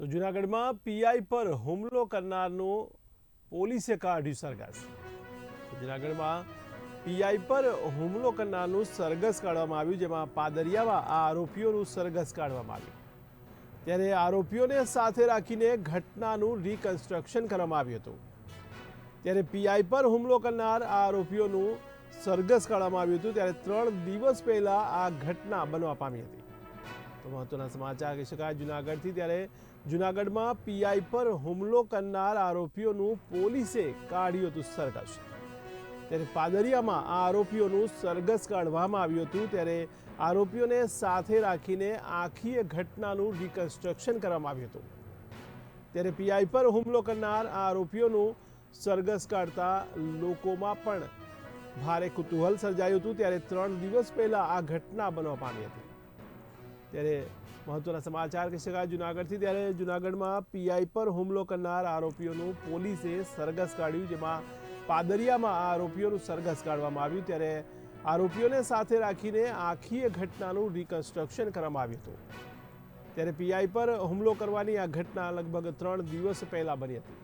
તો જૂનાગઢમાં પીઆઈ પર હુમલો કરનારનું પોલીસે કાઢ્યું સરઘસ। જૂનાગઢમાં પીઆઈ પર હુમલો કરનારનું સરઘસ કાઢવામાં આવ્યું, જેમાં પાદરિયામાં આ આરોપીઓનું સરઘસ કાઢવામાં આવ્યું। ત્યારે આરોપીઓને સાથે રાખીને ઘટનાનું રિકન્સ્ટ્રક્શન કરવામાં આવ્યું હતું। ત્યારે પીઆઈ પર હુમલો કરનાર આ આરોપીઓનું સરઘસ કાઢવામાં આવ્યું હતું। ત્યારે 3 દિવસ પહેલા આ ઘટના બનવા પામી હતી। તો મહત્વના સમાચાર કહી શકાય જૂનાગઢથી। ત્યારે જૂનાગઢમાં પીઆઈ પર હુમલો કરનાર આરોપીઓનું પોલીસે કાઢ્યું હતું સરઘસ। ત્યારે પાદરિયામાં આ આરોપીઓનું સરઘસ કાઢવામાં આવ્યું હતું। ત્યારે આરોપીઓને સાથે રાખીને આખી ઘટનાનું રિકન્સ્ટ્રક્શન કરવામાં આવ્યું હતું। ત્યારે પીઆઈ પર હુમલો કરનાર આ આરોપીઓનું સરઘસ કાઢતા લોકોમાં પણ ભારે કુતૂહલ સર્જાયું હતું। ત્યારે 3 દિવસ પહેલા આ ઘટના બનવા પામી હતી। ત્યારે મહત્વના સમાચાર કહી શકાય જૂનાગઢથી। ત્યારે જૂનાગઢમાં પીઆઈ પર હુમલો કરનાર આરોપીઓનું પોલીસે સરઘસ કાઢ્યું, જેમાં પાદરિયામાં આ આરોપીઓનું સરઘસ કાઢવામાં આવ્યું। ત્યારે આરોપીઓને સાથે રાખીને આખી ઘટનાનું રિકન્સ્ટ્રક્શન કરવામાં આવ્યું હતું। ત્યારે પીઆઈ પર હુમલો કરવાની આ ઘટના લગભગ 3 દિવસ પહેલા બની હતી।